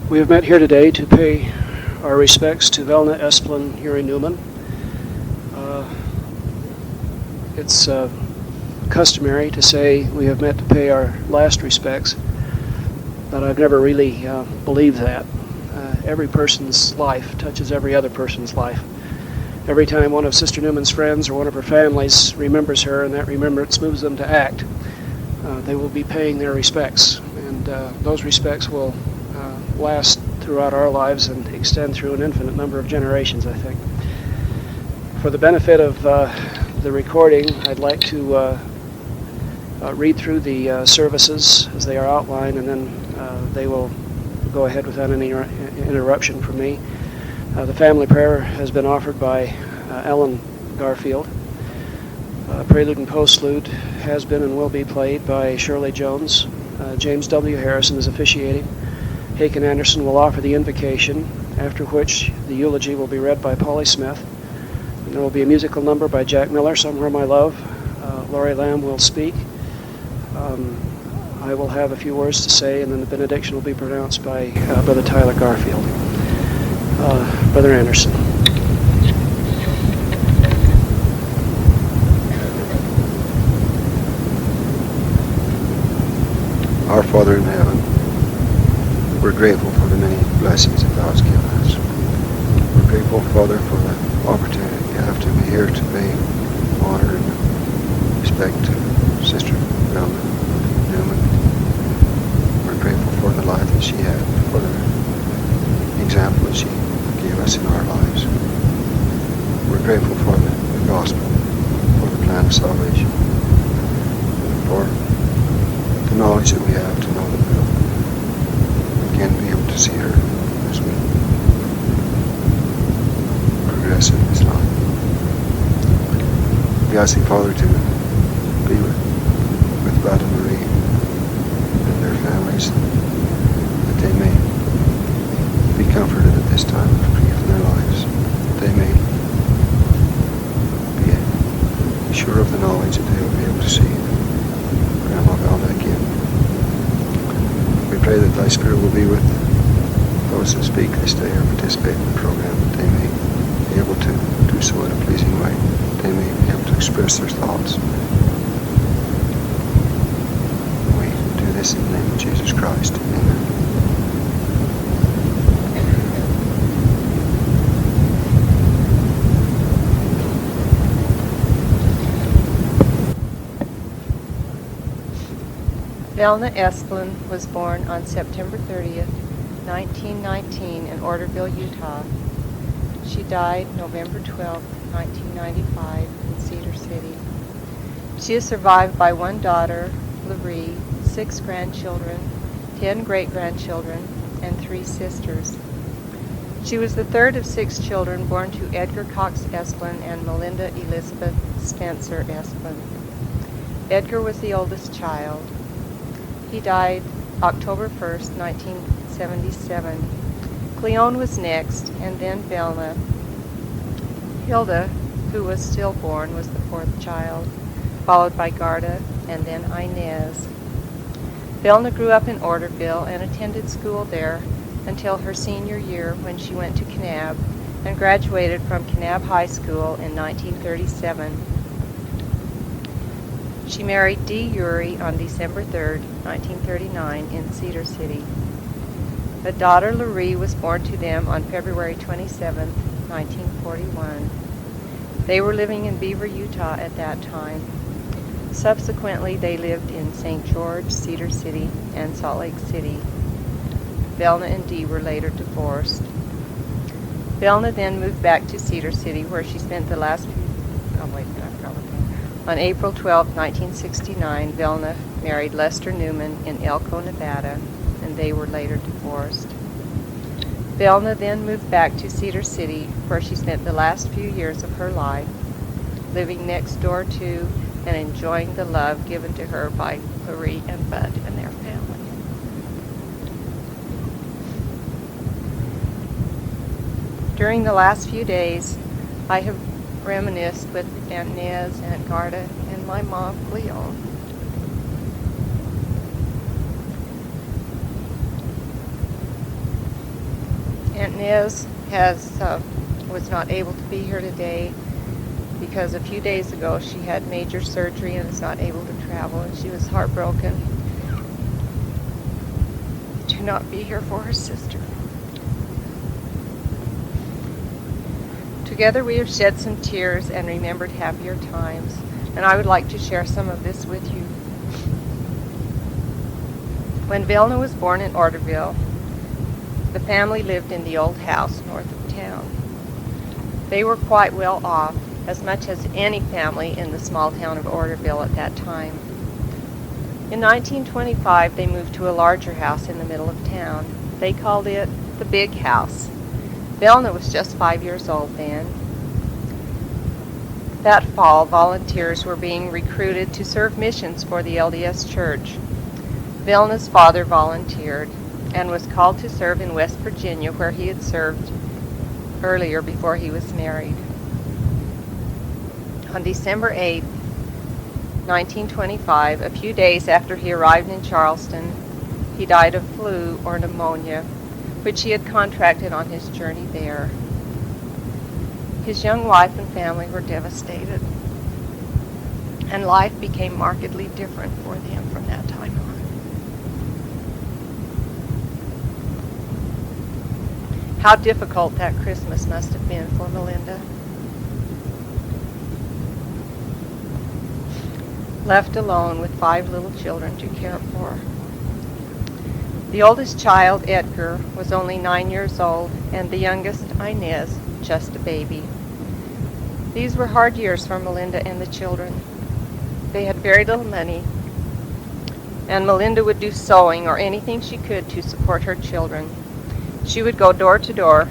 We have met here today to pay our respects to Velna Esplin Urie Newman. It's customary to say we have met to pay our last respects, but I've never really believed that. Every person's life touches every other person's life. Every time one of Sister Newman's friends or one of her families remembers her and that remembrance moves them to act, they will be paying their respects. And those respects will last throughout our lives and extend through an infinite number of generations, I think. For the benefit of the recording, I'd like to read through the services as they are outlined, and then they will go ahead without any interruption from me. The family prayer has been offered by Ellen Garfield. Prelude and Postlude has been and will be played by Shirley Jones. James W. Harrison is officiating. Haken Anderson will offer the invocation, after which the eulogy will be read by Polly Smith. And there will be a musical number by Jack Miller, Somewhere My Love. Laurie Lamb will speak. I will have a few words to say, and then the benediction will be pronounced by Brother Tyler Garfield. Brother Anderson. Our Father in heaven, we're grateful for the many blessings that God's given us. We're grateful, Father, for the opportunity we have to be here to pay honor and respect to Sister Velna Newman. We're grateful for the life that she had, for the example that she gave us in our lives. We're grateful for the gospel, for the plan of salvation, for the knowledge that we have to know that we'll again be able to see her as we progress in this life. We ask you, Father, to be with Brad and Marie and their families, that they may be comforted at this time of grief in their lives, that they may be sure of the knowledge that they will be able to see Grandma Velna again. We pray that thy Spirit will be with those that speak this day or participate in the program, that they may be able to do so in a pleasing way, that they may be able to express their thoughts. We do this in the name of Jesus Christ. Amen. Velna Esplin was born on September 30th, 1919 in Orderville, Utah. She died November 12th, 1995 in Cedar City. She is survived by one daughter, Laurie, 6 grandchildren, 10 great-grandchildren, and 3 sisters. She was the third of 6 children born to Edgar Cox Esplin and Melinda Elizabeth Spencer Esplin. Edgar was the oldest child. He died October 1st, 1977. Cleone was next, and then Velna. Hilda, who was stillborn, was the 4th child, followed by Garda, and then Inez. Velna grew up in Orderville and attended school there until her senior year when she went to Kanab and graduated from Kanab High School in 1937. She married D. Urie on December 3rd, 1939 in Cedar City. A daughter, Laurie, was born to them on February 27th, 1941. They were living in Beaver, Utah at that time. Subsequently, they lived in St. George, Cedar City, and Salt Lake City. Velna and Dee were later divorced. Velna then moved back to Cedar City, where she spent the last few... On April 12, 1969, Velna married Lester Newman in Elko, Nevada, and they were later divorced. Velna then moved back to Cedar City, where she spent the last few years of her life, living next door to and enjoying the love given to her by Laurie and Bud and their family. During the last few days, I have reminisced with Aunt Nez, Aunt Garda, and my mom, Cleone. Aunt Nez was not able to be here today because a few days ago she had major surgery and is not able to travel, and she was heartbroken to not be here for her sister. Together we have shed some tears and remembered happier times, and I would like to share some of this with you. When Velna was born in Orderville, the family lived in the old house north of town. They were quite well off, as much as any family in the small town of Orderville at that time. In 1925, they moved to a larger house in the middle of town. They called it the Big House. Velna was just 5 years old then. That fall, volunteers were being recruited to serve missions for the LDS Church. Velna's father volunteered and was called to serve in West Virginia, where he had served earlier before he was married. On December 8, 1925, a few days after he arrived in Charleston, he died of flu or pneumonia, which he had contracted on his journey there. His young wife and family were devastated, and life became markedly different for them from that time on. How difficult that Christmas must have been for Melinda. Left alone with 5 little children to care for. The oldest child, Edgar, was only 9 years old, and the youngest, Inez, just a baby. These were hard years for Melinda and the children. They had very little money, and Melinda would do sewing or anything she could to support her children. She would go door to door,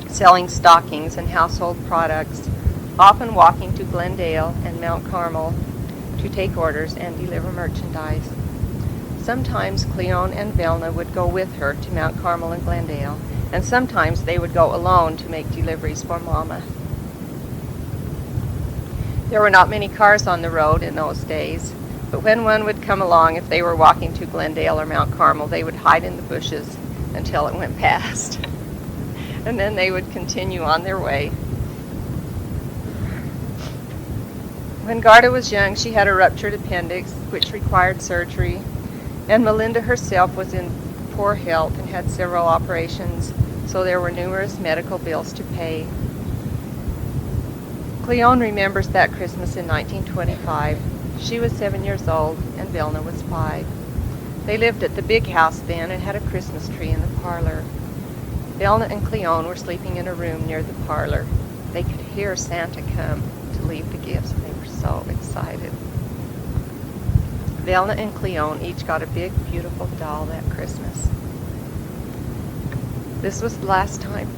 selling stockings and household products, often walking to Glendale and Mount Carmel to take orders and deliver merchandise. Sometimes Cleone and Velna would go with her to Mount Carmel and Glendale, and sometimes they would go alone to make deliveries for Mama. There were not many cars on the road in those days, but when one would come along, if they were walking to Glendale or Mount Carmel, they would hide in the bushes until it went past, and then they would continue on their way. When Garda was young, she had a ruptured appendix, which required surgery, and Melinda herself was in poor health and had several operations, so there were numerous medical bills to pay. Cleone remembers that Christmas in 1925. She was 7 years old, and Velna was 5. They lived at the Big House then and had a Christmas tree in the parlor. Velna and Cleone were sleeping in a room near the parlor. They could hear Santa come to leave the gifts. They were so excited. Velna and Cleone each got a big, beautiful doll that Christmas. This was the last time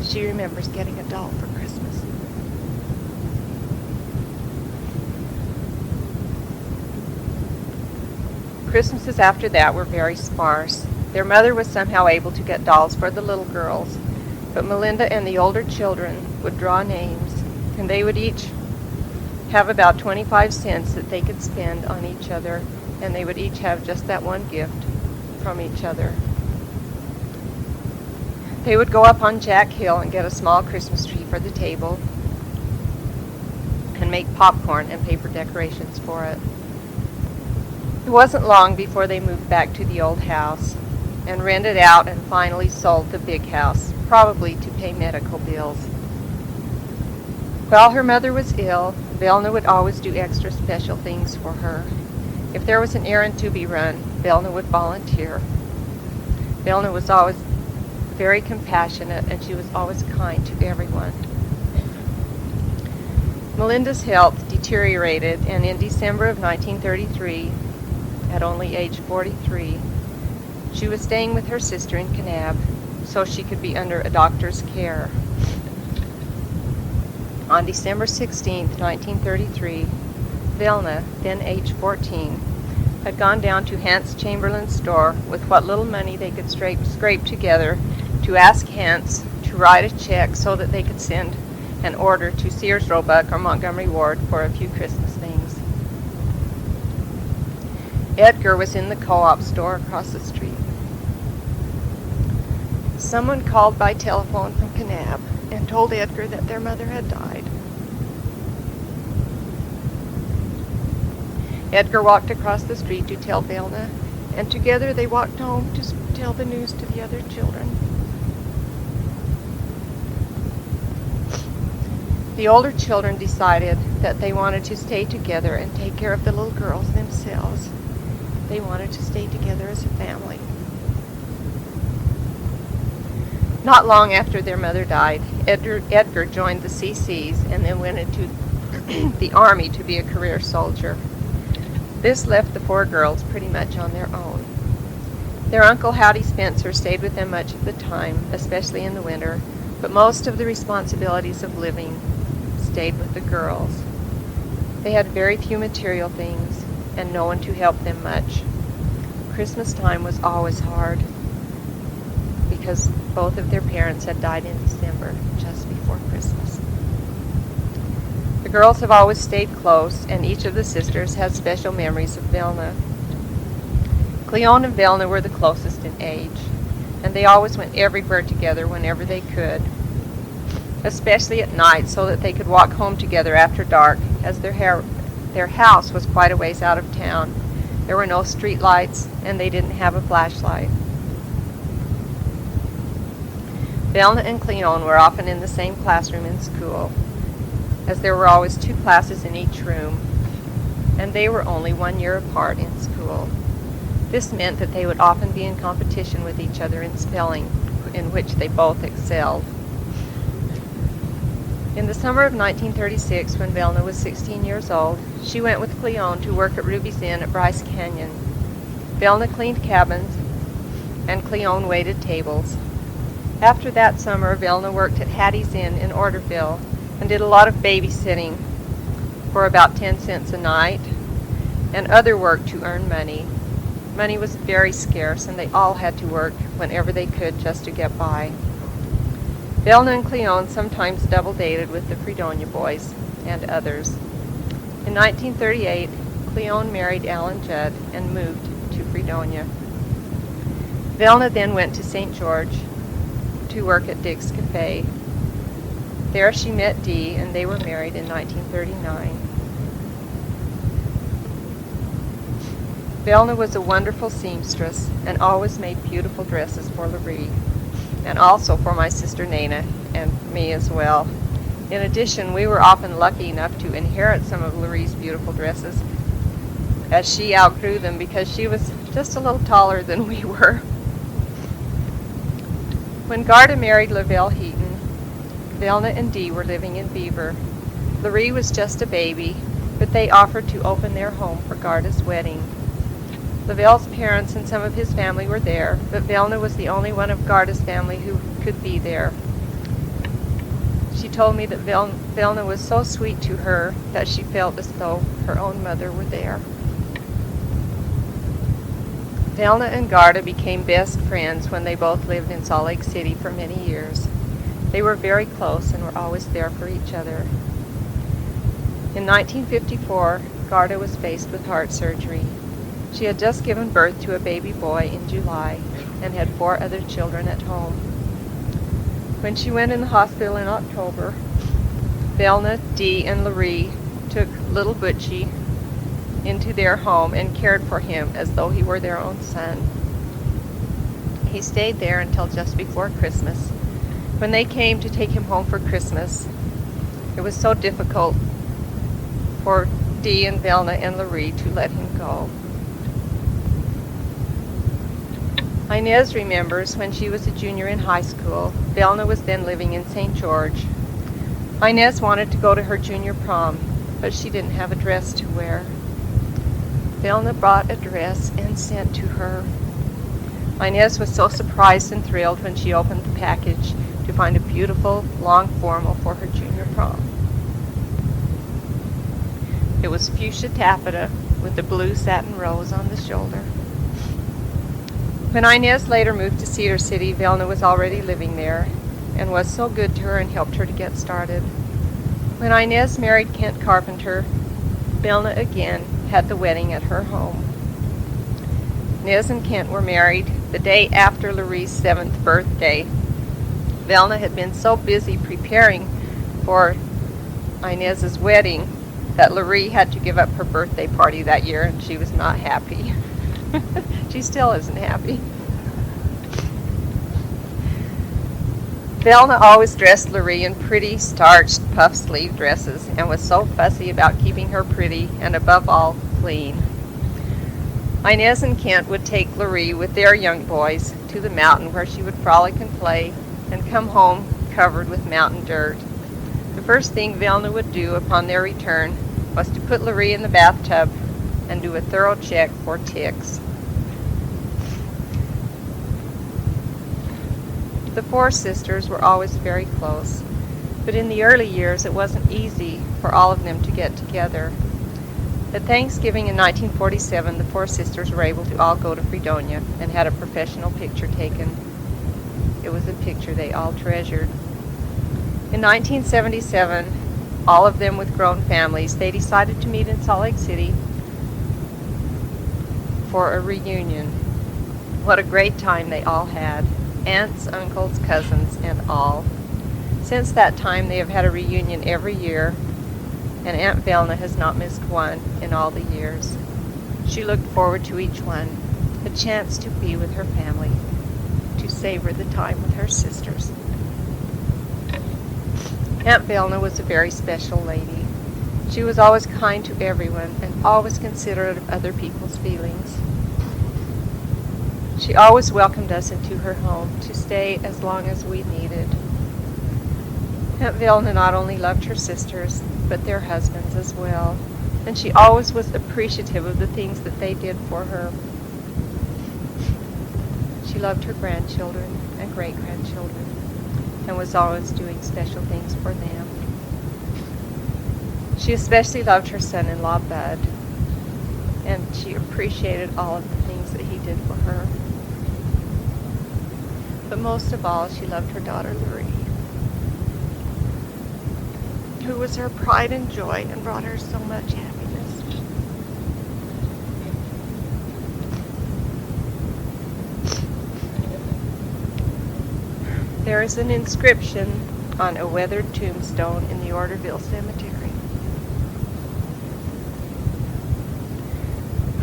she remembers getting a doll for Christmas. Christmases after that were very sparse. Their mother was somehow able to get dolls for the little girls, but Melinda and the older children would draw names, and they would each have about 25 cents that they could spend on each other, and they would each have just that one gift from each other. They would go up on Jack Hill and get a small Christmas tree for the table and make popcorn and paper decorations for it. It wasn't long before they moved back to the old house and rented out and finally sold the Big House, probably to pay medical bills. While her mother was ill, Velna would always do extra special things for her. If there was an errand to be run, Velna would volunteer. Velna was always very compassionate, and she was always kind to everyone. Melinda's health deteriorated, and in December of 1933, at only age 43, she was staying with her sister in Kanab so she could be under a doctor's care. On December 16, 1933, Velna, then age 14, had gone down to Hans Chamberlain's store with what little money they could scrape together to ask Hans to write a check so that they could send an order to Sears Roebuck or Montgomery Ward for a few Christmas things. Edgar was in the co-op store across the street. Someone called by telephone from Kanab and told Edgar that their mother had died. Edgar walked across the street to tell Velna, and together they walked home to tell the news to the other children. The older children decided that they wanted to stay together and take care of the little girls themselves. They wanted to stay together as a family. Not long after their mother died, Edgar joined the CCs and then went into the Army to be a career soldier. This left the four girls pretty much on their own. Their uncle Howdy Spencer stayed with them much of the time, especially in the winter, but most of the responsibilities of living stayed with the girls. They had very few material things and no one to help them much. Christmas time was always hard because both of their parents had died in December, just before Christmas. The girls have always stayed close, and each of the sisters has special memories of Velna. Cleone and Velna were the closest in age, and they always went everywhere together whenever they could, especially at night so that they could walk home together after dark, as their house was quite a ways out of town. There were no street lights, and they didn't have a flashlight. Velna and Cleone were often in the same classroom in school, as there were always 2 classes in each room, and they were only 1 year apart in school. This meant that they would often be in competition with each other in spelling, in which they both excelled. In the summer of 1936, when Velna was 16 years old, she went with Cleone to work at Ruby's Inn at Bryce Canyon. Velna cleaned cabins, and Cleone waited tables. After that summer, Velna worked at Hattie's Inn in Orderville and did a lot of babysitting for about 10 cents a night and other work to earn money. Money was very scarce, and they all had to work whenever they could just to get by. Velna and Cleone sometimes double-dated with the Fredonia boys and others. In 1938, Cleone married Alan Judd and moved to Fredonia. Velna then went to St. George to work at Dick's Cafe. There she met Dee, and they were married in 1939. Velna was a wonderful seamstress and always made beautiful dresses for Lurie, and also for my sister Nana and me as well. In addition, we were often lucky enough to inherit some of Lurie's beautiful dresses, as she outgrew them because she was just a little taller than we were. When Garda married Lavelle Heaton, Velna and Dee were living in Beaver. Lurie was just a baby, but they offered to open their home for Garda's wedding. Lavelle's parents and some of his family were there, but Velna was the only one of Garda's family who could be there. She told me that Velna was so sweet to her that she felt as though her own mother were there. Velna and Garda became best friends when they both lived in Salt Lake City for many years. They were very close and were always there for each other. In 1954, Garda was faced with heart surgery. She had just given birth to a baby boy in July and had 4 other children at home. When she went in the hospital in October, Velna, Dee, and Lurie took little Butchie into their home and cared for him as though he were their own son. He stayed there until just before Christmas. When they came to take him home for Christmas, it was so difficult for Dee and Velna and Lurie to let him go. Inez remembers when she was a junior in high school. Velna was then living in St. George. Inez wanted to go to her junior prom, but she didn't have a dress to wear. Velna brought a dress and sent to her. Inez was so surprised and thrilled when she opened the package to find a beautiful, long formal for her junior prom. It was fuchsia taffeta with a blue satin rose on the shoulder. When Inez later moved to Cedar City, Velna was already living there and was so good to her and helped her to get started. When Inez married Kent Carpenter, Velna again had the wedding at her home. Nez and Kent were married the day after Lurie's 7th birthday. Velna had been so busy preparing for Inez's wedding that Lurie had to give up her birthday party that year, and she was not happy. She still isn't happy. Velna always dressed Lurie in pretty, starched, puff-sleeve dresses and was so fussy about keeping her pretty and, above all, clean. Inez and Kent would take Lurie with their young boys to the mountain where she would frolic and play and come home covered with mountain dirt. The first thing Velna would do upon their return was to put Lurie in the bathtub and do a thorough check for ticks. The four sisters were always very close, but in the early years it wasn't easy for all of them to get together. At Thanksgiving in 1947, the four sisters were able to all go to Fredonia and had a professional picture taken. It was a picture they all treasured. In 1977, all of them with grown families, they decided to meet in Salt Lake City for a reunion. What a great time they all had. Aunts, uncles, cousins, and all. Since that time, they have had a reunion every year, and Aunt Velna has not missed one in all the years. She looked forward to each one, a chance to be with her family, to savor the time with her sisters. Aunt Velna was a very special lady. She was always kind to everyone and always considerate of other people's feelings. She always welcomed us into her home to stay as long as we needed. Aunt Velna not only loved her sisters, but their husbands as well, and she always was appreciative of the things that they did for her. She loved her grandchildren and great-grandchildren, and was always doing special things for them. She especially loved her son-in-law, Bud, and she appreciated all of the things that he did for her. But most of all, she loved her daughter, Lurie, who was her pride and joy and brought her so much happiness. There is an inscription on a weathered tombstone in the Orderville Cemetery.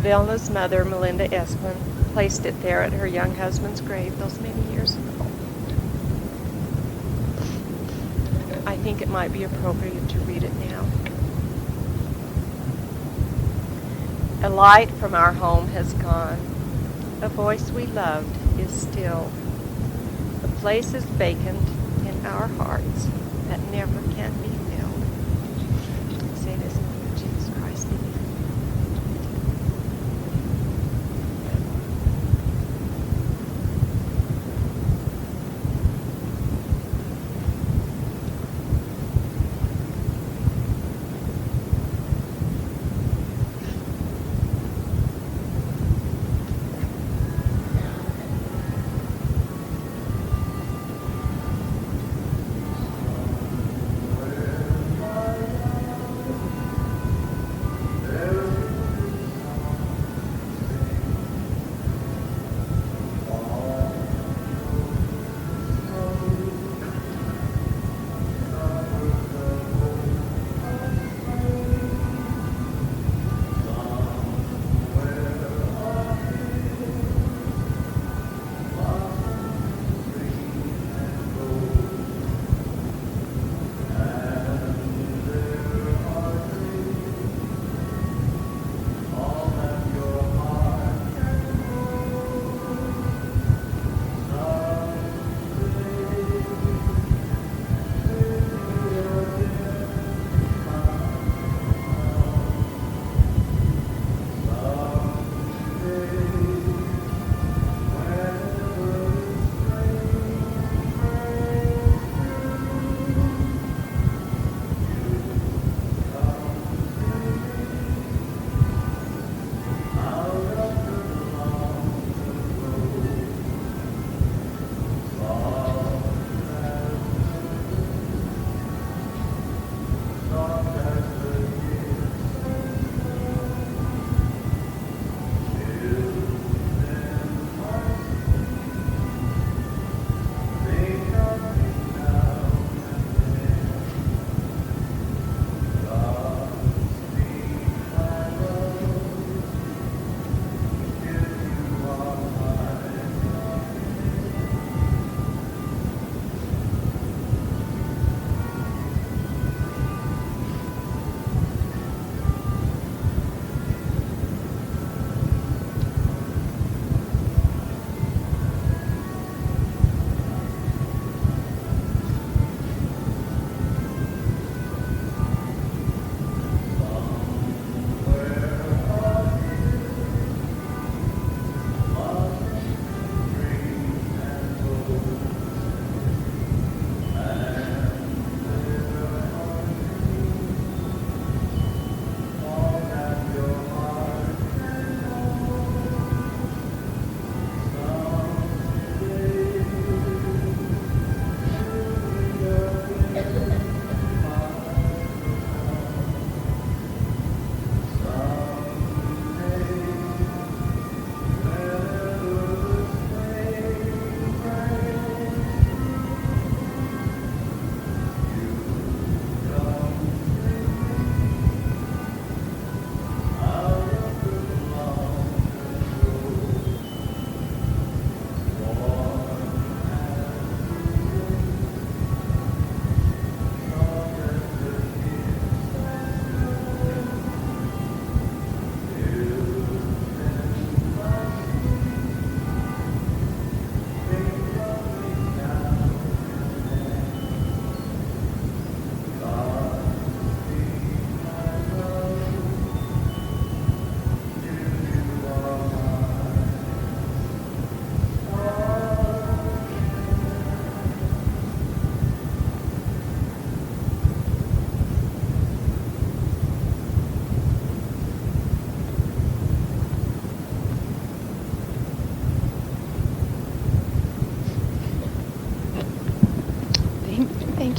Velna's mother, Melinda Esplin, placed it there at her young husband's grave those many years ago. I think it might be appropriate to read it now. A light from our home has gone. A voice we loved is still. A place is vacant in our hearts that never can be filled. Say this in the name of Jesus Christ. Amen.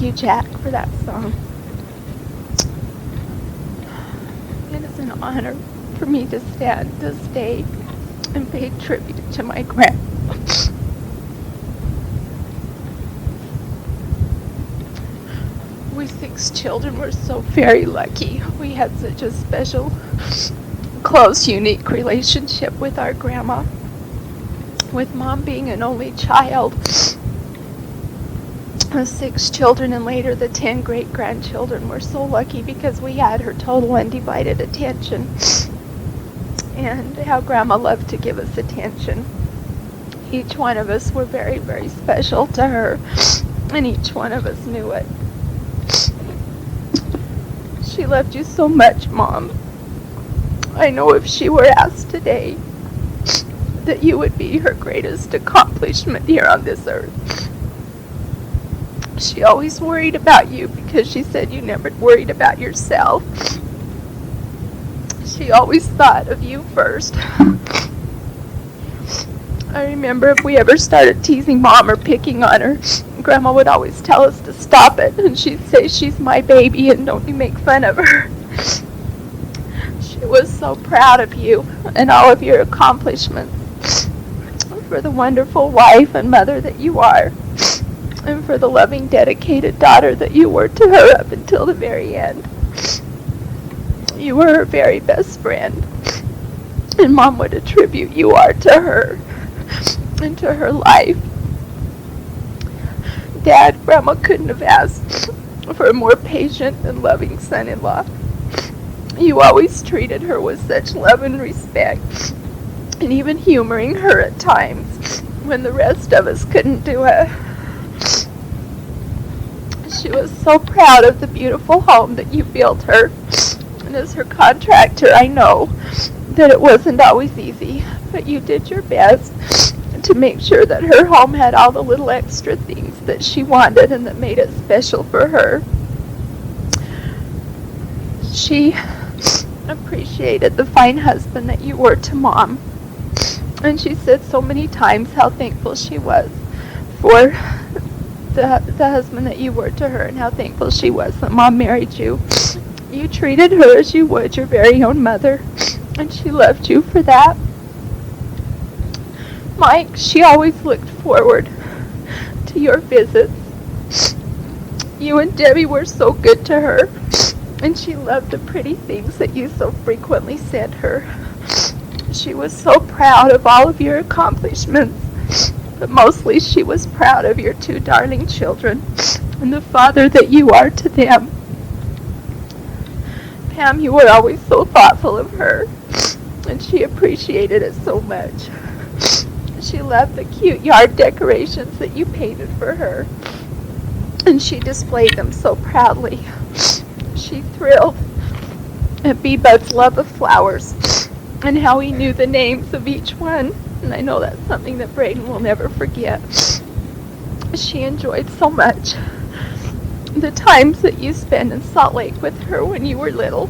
Thank you, Jack, for that song. It is an honor for me to stand this day and pay tribute to my grandma. We 6 children were so very lucky. We had such a special, close, unique relationship with our grandma. With Mom being an only child, the 6 children and later the 10 great-grandchildren were so lucky because we had her total undivided attention. And how Grandma loved to give us attention. Each one of us were very, very special to her, and each one of us knew it. She loved you so much, Mom. I know if she were asked today that you would be her greatest accomplishment here on this earth. She always worried about you because she said you never worried about yourself. She always thought of you first. I remember if we ever started teasing Mom or picking on her, Grandma would always tell us to stop it, and she'd say, "She's my baby and don't you make fun of her." She was so proud of you and all of your accomplishments, for the wonderful wife and mother that you are, and for the loving, dedicated daughter that you were to her up until the very end. You were her very best friend, and Mom would attribute you are to her and to her life. Dad, Grandma couldn't have asked for a more patient and loving son-in-law. You always treated her with such love and respect, and even humoring her at times when the rest of us couldn't do it. She was so proud of the beautiful home that you built her, and as her contractor, I know that it wasn't always easy, but you did your best to make sure that her home had all the little extra things that she wanted and that made it special for her. She appreciated the fine husband that you were to Mom, and she said so many times how thankful she was for the husband that you were to her and how thankful she was that Mom married you. You treated her as you would your very own mother, and she loved you for that. Mike, she always looked forward to your visits. You and Debbie were so good to her, and she loved the pretty things that you so frequently sent her. She was so proud of all of your accomplishments, but mostly she was proud of your 2 darling children and the father that you are to them. Pam, you were always so thoughtful of her, and she appreciated it so much. She loved the cute yard decorations that you painted for her, and she displayed them so proudly. She thrilled at B-Bud's love of flowers and how he knew the names of each one, and I know that's something that Braden will never forget. She enjoyed so much the times that you spent in Salt Lake with her when you were little,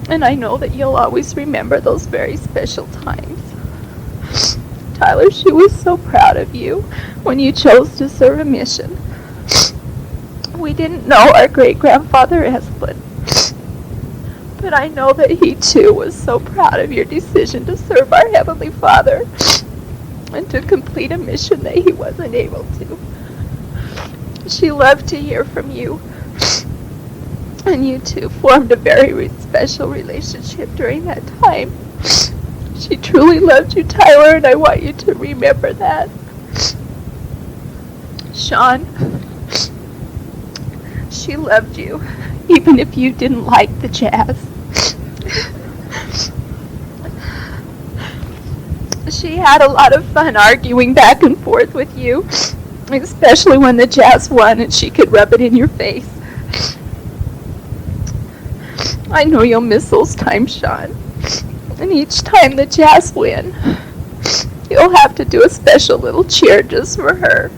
and I know that you'll always remember those very special times. Tyler, she was so proud of you when you chose to serve a mission. We didn't know our great-grandfather Esplin, but I know that he too was so proud of your decision to serve our Heavenly Father and to complete a mission that he wasn't able to. She loved to hear from you, and you two formed a very special relationship during that time. She truly loved you, Tyler, and I want you to remember that. Sean, she loved you, even if you didn't like the jazz. She had a lot of fun arguing back and forth with you, especially when the jazz won and she could rub it in your face. I know you'll miss those times, Sean. And each time the jazz win, you'll have to do a special little cheer just for her.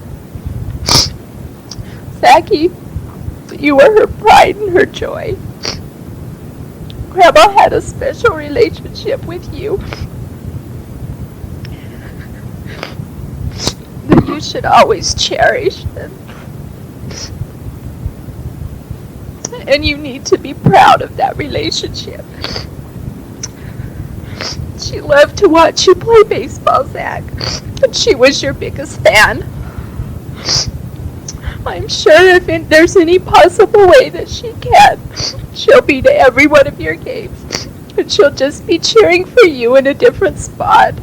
Zachy, you were her pride and her joy. Grandma had a special relationship with you that you should always cherish. And you need to be proud of that relationship. She loved to watch you play baseball, Zach, and she was your biggest fan. I'm sure if there's any possible way that she can, she'll be to every one of your games, and she'll just be cheering for you in a different spot.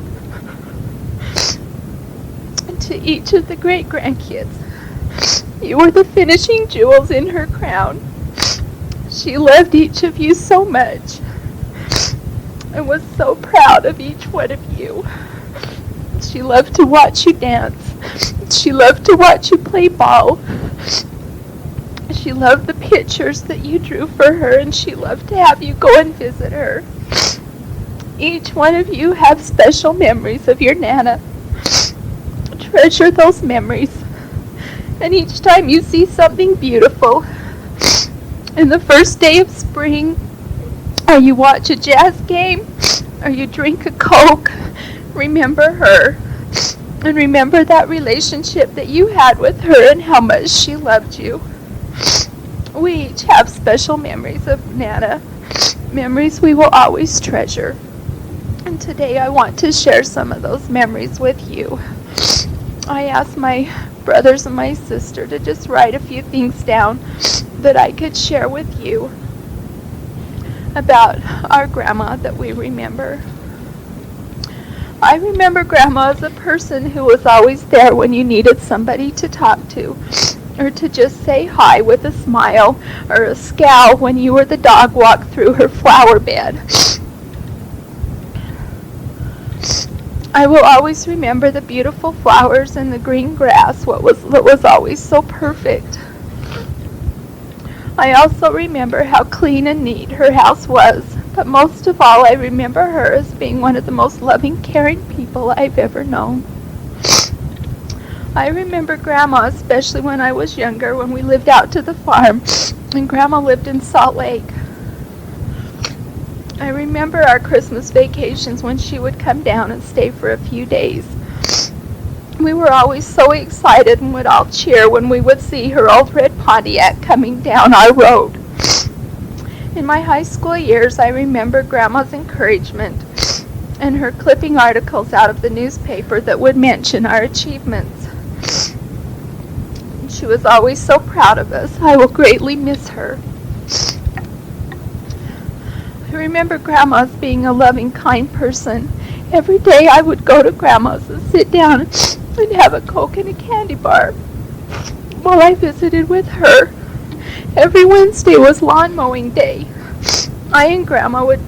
And to each of the great-grandkids, you were the finishing jewels in her crown. She loved each of you so much and was so proud of each one of you. She loved to watch you dance. She loved to watch you play ball. She loved the pictures that you drew for her, and she loved to have you go and visit her. Each one of you have special memories of your Nana. Treasure those memories. And each time you see something beautiful, in the first day of spring, or you watch a jazz game, or you drink a Coke, remember her. And remember that relationship that you had with her and how much she loved you. We each have special memories of Nana, memories we will always treasure. And today I want to share some of those memories with you. I asked my brothers and my sister to just write a few things down that I could share with you about our grandma that we remember. I remember Grandma as a person who was always there when you needed somebody to talk to, or to just say hi with a smile or a scowl when you or the dog walked through her flower bed. I will always remember the beautiful flowers and the green grass, what was always so perfect. I also remember how clean and neat her house was, but most of all I remember her as being one of the most loving, caring people I've ever known. I remember Grandma, especially when I was younger, when we lived out to the farm, and Grandma lived in Salt Lake. I remember our Christmas vacations when she would come down and stay for a few days. We were always so excited and would all cheer when we would see her old red Pontiac coming down our road. In my high school years, I remember Grandma's encouragement and her clipping articles out of the newspaper that would mention our achievements. She was always so proud of us. I will greatly miss her. I remember Grandma as being a loving, kind person. Every day I would go to Grandma's and sit down and have a Coke and a candy bar while I visited with her. Every Wednesday was lawn mowing day. I and Grandma would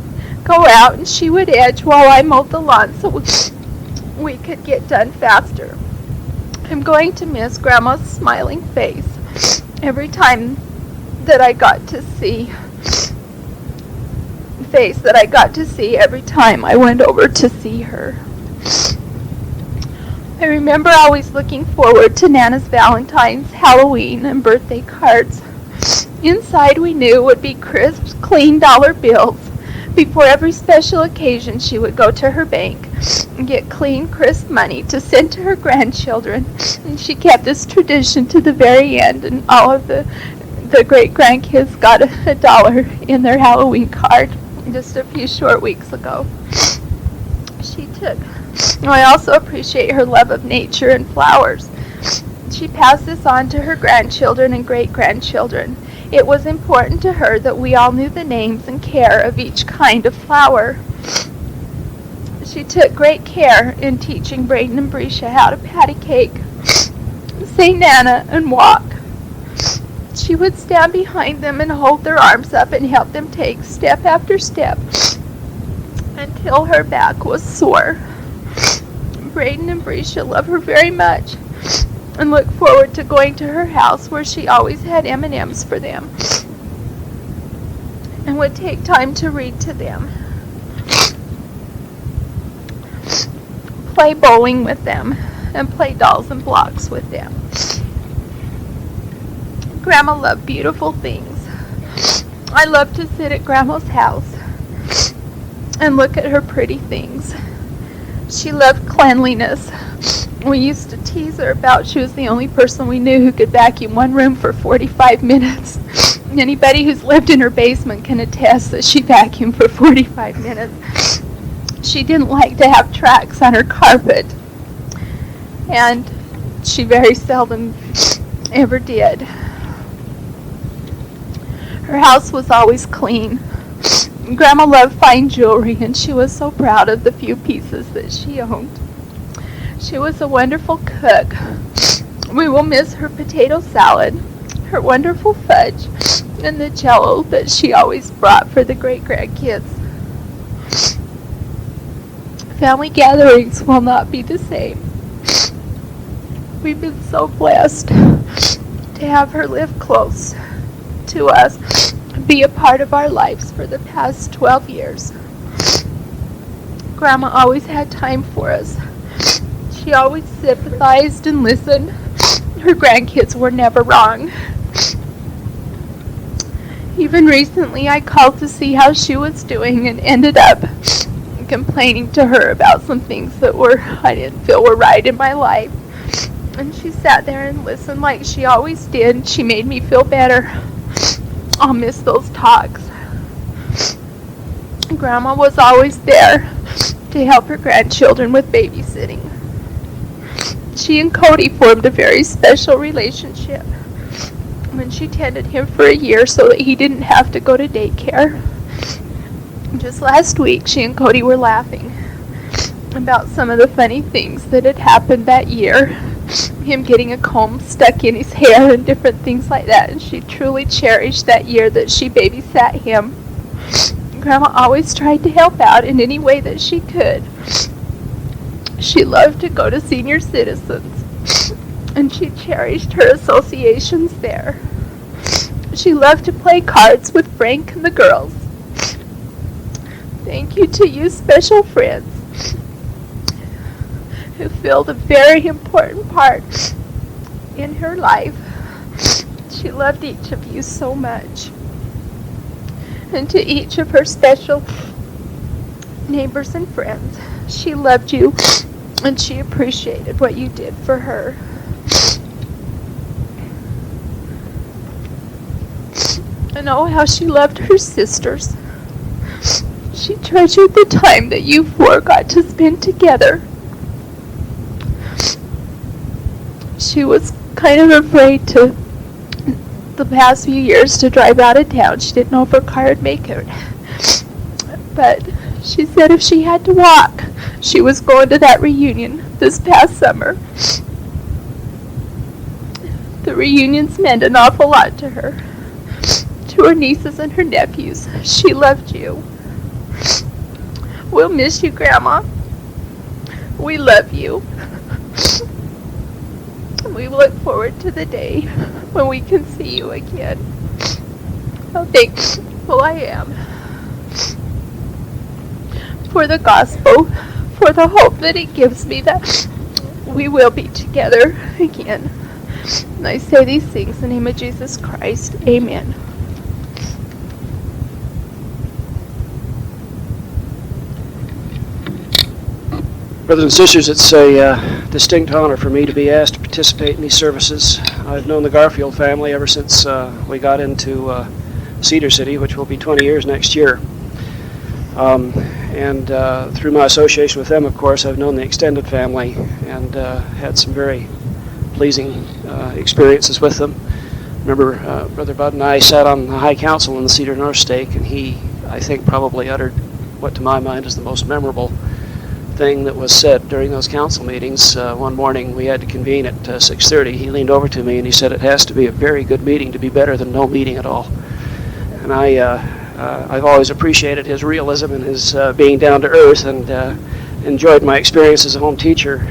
go out and she would edge while I mowed the lawn so we could get done faster. I'm going to miss Grandma's smiling face every time that I got to see every time I went over to see her. I remember always looking forward to Nana's Valentine's, Halloween, and birthday cards. Inside we knew would be crisp, clean dollar bills. Before every special occasion, she would go to her bank and get clean, crisp money to send to her grandchildren. And she kept this tradition to the very end, and all of the great-grandkids got $1 in their Halloween card just a few short weeks ago. I also appreciate her love of nature and flowers. She passed this on to her grandchildren and great-grandchildren. It was important to her that we all knew the names and care of each kind of flower. She took great care in teaching Braden and Brescia how to patty cake, say Nana, and walk. She would stand behind them and hold their arms up and help them take step after step until her back was sore. Braden and Brescia love her very much and look forward to going to her house where she always had M&Ms for them and would take time to read to them, play bowling with them, and play dolls and blocks with them. Grandma loved beautiful things. I loved to sit at Grandma's house and look at her pretty things. She loved cleanliness. We used to tease her about she was the only person we knew who could vacuum one room for 45 minutes. Anybody who's lived in her basement can attest that she vacuumed for 45 minutes. She didn't like to have tracks on her carpet, and she very seldom ever did. Her house was always clean. Grandma loved fine jewelry, and she was so proud of the few pieces that she owned. She was a wonderful cook. We will miss her potato salad, her wonderful fudge, and the jello that she always brought for the great-grandkids. Family gatherings will not be the same. We've been so blessed to have her live close to us and be a part of our lives for the past 12 years. Grandma always had time for us. She always sympathized and listened. Her grandkids were never wrong. Even recently, I called to see how she was doing and ended up complaining to her about some things that I didn't feel were right in my life. And she sat there and listened like she always did. She made me feel better. I'll miss those talks. Grandma was always there to help her grandchildren with babysitting. She and Cody formed a very special relationship when she tended him for a year so that he didn't have to go to daycare. Just last week, she and Cody were laughing about some of the funny things that had happened that year. Him getting a comb stuck in his hair and different things like that. And she truly cherished that year that she babysat him. Grandma always tried to help out in any way that she could. She loved to go to senior citizens, and she cherished her associations there. She loved to play cards with Frank and the girls. Thank you to you special friends who filled a very important part in her life. She loved each of you so much. And to each of her special neighbors and friends, she loved you and she appreciated what you did for her. And oh, how she loved her sisters. She treasured the time that you four got to spend together. She was kind of afraid to, the past few years, to drive out of town. She didn't know if her car would make it. But she said if she had to walk, she was going to that reunion this past summer. The reunions meant an awful lot to her. To her nieces and her nephews. She loved you. We'll miss you, Grandma. We love you. We look forward to the day when we can see you again. How thankful I am for the gospel, for the hope that it gives me that we will be together again. And I say these things in the name of Jesus Christ. Amen. Brothers and sisters, it's a distinct honor for me to be asked to participate in these services. I've known the Garfield family ever since we got into Cedar City, which will be 20 years next year. And through my association with them, of course, I've known the extended family and had some very pleasing experiences with them. Remember, Brother Bud and I sat on the High Council in the Cedar North Stake, and he, I think, probably uttered what to my mind is the most memorable thing that was said during those council meetings. One morning we had to convene at 6:30. He leaned over to me and he said, "It has to be a very good meeting to be better than no meeting at all." And I've always appreciated his realism and his being down to earth, and enjoyed my experience as a home teacher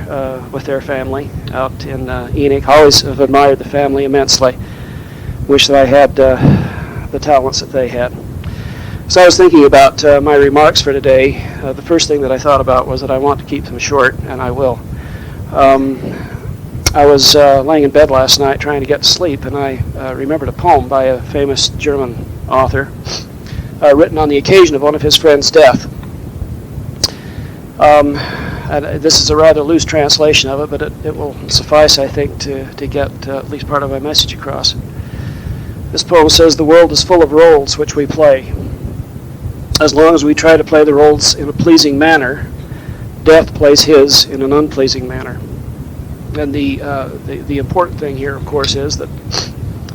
with their family out in Enoch. I always have admired the family immensely. Wish that I had the talents that they had. So I was thinking about my remarks for today. The first thing that I thought about was that I want to keep them short, and I will. I was laying in bed last night trying to get to sleep, and I remembered a poem by a famous German author written on the occasion of one of his friends' death. And this is a rather loose translation of it, but it will suffice, I think, to get at least part of my message across. This poem says, "The world is full of roles which we play. As long as we try to play the roles in a pleasing manner, death plays his in an unpleasing manner." And the important thing here, of course, is that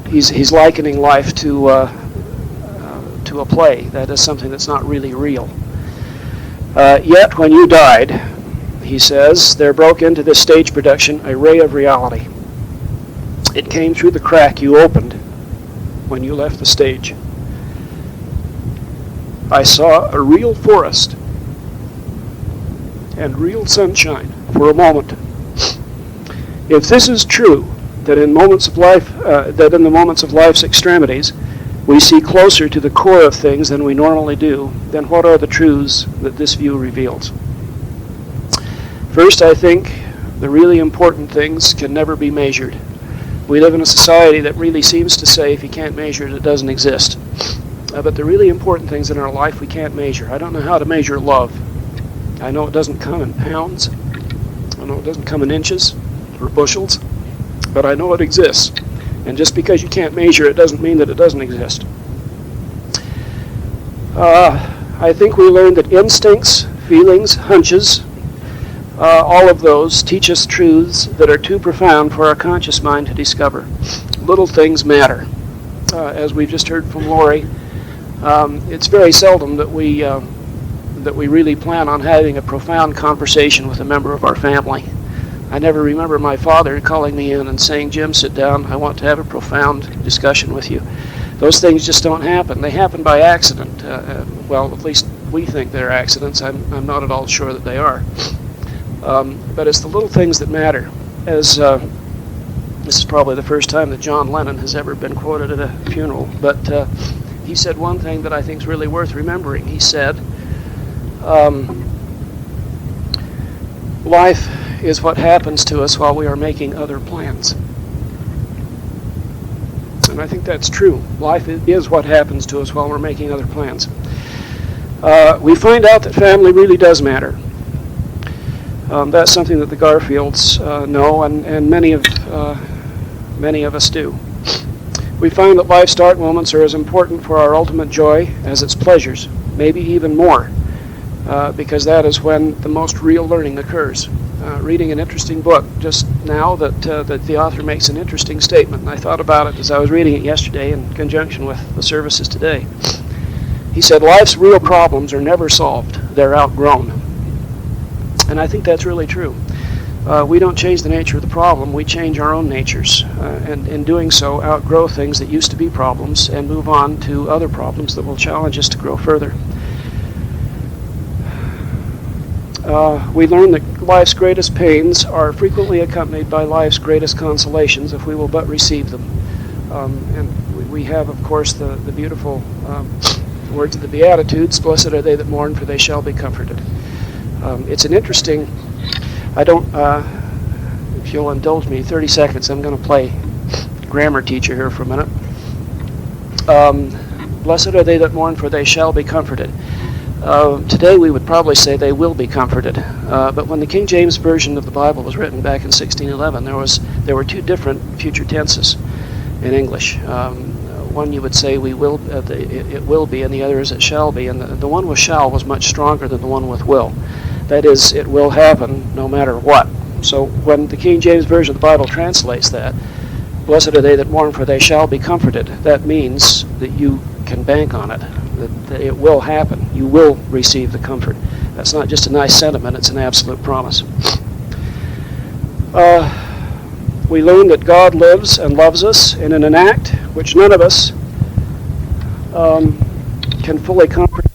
he's likening life to a play. That is something that's not really real. Yet when you died, he says, there broke into this stage production a ray of reality. It came through the crack you opened when you left the stage. I saw a real forest and real sunshine for a moment. If this is true, that in moments of life, that in the moments of life's extremities, we see closer to the core of things than we normally do, then what are the truths that this view reveals? First, I think the really important things can never be measured. We live in a society that really seems to say if you can't measure it, it doesn't exist. But the really important things in our life we can't measure. I don't know how to measure love. I know it doesn't come in pounds. I know it doesn't come in inches or bushels, but I know it exists. And just because you can't measure it doesn't mean that it doesn't exist. I think we learned that instincts, feelings, hunches, all of those teach us truths that are too profound for our conscious mind to discover. Little things matter. As we've just heard from Lori, it's very seldom that we really plan on having a profound conversation with a member of our family. I never remember my father calling me in and saying, "Jim, sit down, I want to have a profound discussion with you." Those things just don't happen. They happen by accident. Well, at least we think they're accidents. I'm not at all sure that they are. But it's the little things that matter. As this is probably the first time that John Lennon has ever been quoted at a funeral, but he said one thing that I think is really worth remembering. He said, life is what happens to us while we are making other plans. And I think that's true. Life is what happens to us while we're making other plans. We find out that family really does matter. That's something that the Garfields know, and many of us do. We find that life's dark moments are as important for our ultimate joy as its pleasures, maybe even more, because that is when the most real learning occurs. Reading an interesting book just now that the author makes an interesting statement, and I thought about it as I was reading it yesterday in conjunction with the services today. He said, life's real problems are never solved, they're outgrown. And I think that's really true. We don't change the nature of the problem, we change our own natures, and in doing so outgrow things that used to be problems and move on to other problems that will challenge us to grow further. We learn that life's greatest pains are frequently accompanied by life's greatest consolations if we will but receive them. And we have, of course, the beautiful words of the Beatitudes, "Blessed are they that mourn, for they shall be comforted." It's an interesting, if you'll indulge me, 30 seconds, I'm going to play grammar teacher here for a minute. Blessed are they that mourn, for they shall be comforted. Today we would probably say they will be comforted, but when the King James Version of the Bible was written back in 1611, there were two different future tenses in English. One you would say it will be, and the other is it shall be, and the one with shall was much stronger than the one with will. That is, it will happen no matter what. So when the King James Version of the Bible translates that, blessed are they that mourn, for they shall be comforted, that means that you can bank on it, that it will happen. You will receive the comfort. That's not just a nice sentiment, it's an absolute promise. We learn that God lives and loves us, and in an act which none of us can fully comprehend.